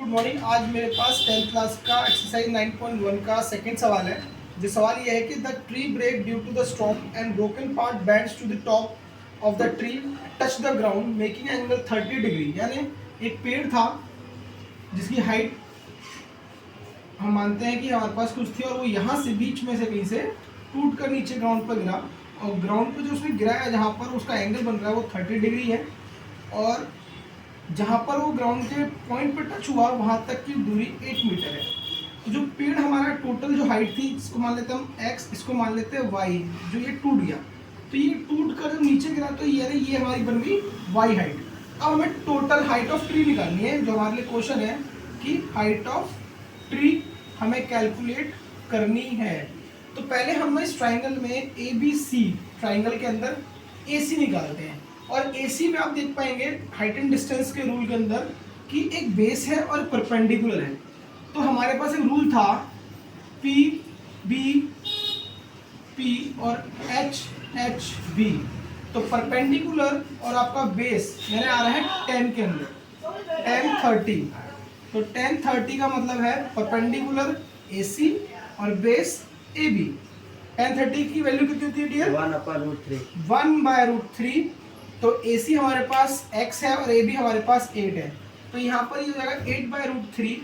Morning. आज मेरे पास 10th class का एक्सरसाइज 9.1 का सेकंड सवाल है। जो सवाल ये है कि the tree break due to the storm and broken part bends to the top of the tree touch the ground making angle 30 degree. यानी एक पेड़ था जिसकी हाइट हम मानते हैं कि हमारे पास कुछ थी और वो यहाँ से बीच में से कहीं से टूट कर नीचे ग्राउंड पर गिरा, और ग्राउंड पर जो उसने गिराया जहाँ पर उसका एंगल बन रहा है वो 30 डिग्री है, और जहाँ पर वो ग्राउंड के पॉइंट पर टच हुआ वहाँ तक की दूरी 8 मीटर है। तो जो पेड़ हमारा टोटल जो हाइट थी, इसको मान लेते हैं हम x, इसको मान लेते हैं y, जो ये टूट गया, तो ये टूट कर जब नीचे गिरा तो ये हमारी बन गई y हाइट। अब हमें टोटल हाइट ऑफ ट्री निकालनी है, जो हमारे लिए क्वेश्चन है कि हाइट ऑफ ट्री हमें कैलकुलेट करनी है। तो पहले हम इस ट्राइंगल में ABC ट्राइंगल के अंदर AC निकालते हैं, और AC में आप देख पाएंगे हाइट एंड डिस्टेंस के रूल के अंदर कि एक बेस है और परपेंडिकुलर है। तो हमारे पास एक रूल था P B P और H H B। तो परपेंडिकुलर और आपका बेस मेरे आ रहा है 10 के अंदर 10 30। तो 10 30 का मतलब है परपेंडिकुलर AC और बेस AB। 10 30 की वैल्यू कितनी होती है डियर? 1/√3। 1/√3। तो AC हमारे पास x है और AB हमारे पास 8 है, तो यहाँ पर ये हो जाएगा 8/√3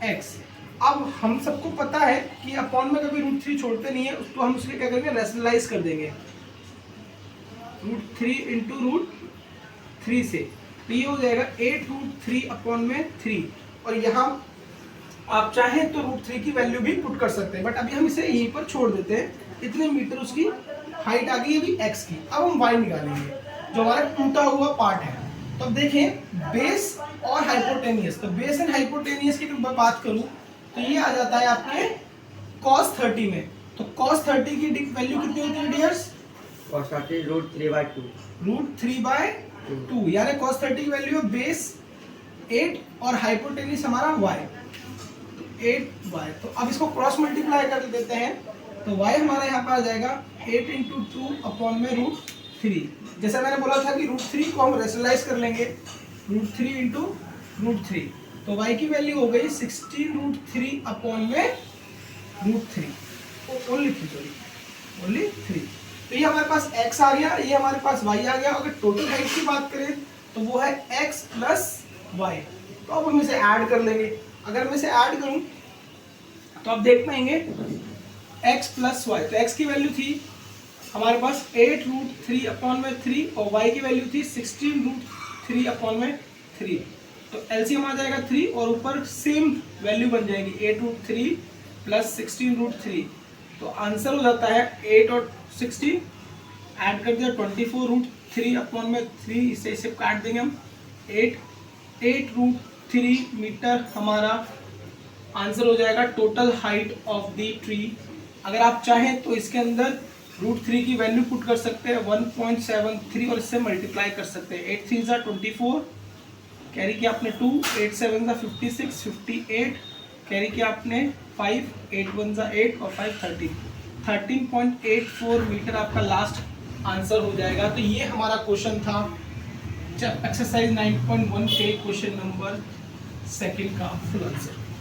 x। अब हम सबको पता है कि अपॉन में कभी √3 छोड़ते नहीं है, उसको हम उसके क्या करेंगे, रैशनलाइज कर देंगे √3 × √3 से, तो ये हो जाएगा 8√3/3। और यहाँ आप चाहें तो √3 की वैल्यू भी पुट कर सकते हैं, बट अभी हम इसे यहीं पर छोड़ देते हैं। इतने मीटर उसकी हाइट आ गई है अभी x की। अब हम y निकालेंगे जो हमारा टूटा हुआ पार्ट है। तो अब देखें बेस और हाइपोटेनियस, तो बेस एंड हाइपोटेनियस की अगर बात करूं तो ये आ जाता है आपके cos 30 में। तो cos 30 की वैल्यू कितनी होती है डियर्स? cos 30 √3/2। √3/2 यानी cos 30 की वैल्यू है बेस 8 और हाइपोटेनियस हमारा y 8y। तो अब इसको क्रॉस मल्टीप्लाई कर देते हैं, तो y हमारा यहाँ पर आ जाएगा 8 × 2/√3। जैसा मैंने बोला था कि √3 को हम रैशनलाइज कर लेंगे, √3 × √3। तो y की वैल्यू हो गई 16√3/√3 ओनली 3। तो ये हमारे पास x आ गया, ये हमारे पास y आ गया। अगर टोटल हाइट की बात करें तो वो है x + y। तो अब हम इसे ऐड कर लेंगे। अगर मैं इसे ऐड करूं तो आप देख पाएंगे x + y। तो x की वैल्यू थी हमारे पास 8√3/3 और y की वैल्यू थी 16√3/3। तो एलसीएम आ जाएगा 3 और ऊपर सेम वैल्यू बन जाएगी 8√3 + 16√3। तो आंसर हो जाता है 8 और 16 ऐड कर दिया 24√3/3। इसे काट देंगे हम 8√3 मीटर हमारा आंसर हो जाएगा total height of the tree. अगर आप चाहें तो इसके अंदर √3 की वैल्यू पुट कर सकते हैं 1.73 और इससे मल्टीप्लाई कर सकते हैं। 8 3 = 24, कैरी किया आपने 2, 8 7 = 56, 58 कैरी किया आपने 5, 8 1 = 8 और 5 13, 13.84 मीटर आपका लास्ट आंसर हो जाएगा। तो ये हमारा क्वेश्चन था एक्सरसाइज 9.1 के क्वेश्चन नंबर 2 का फुल आंसर।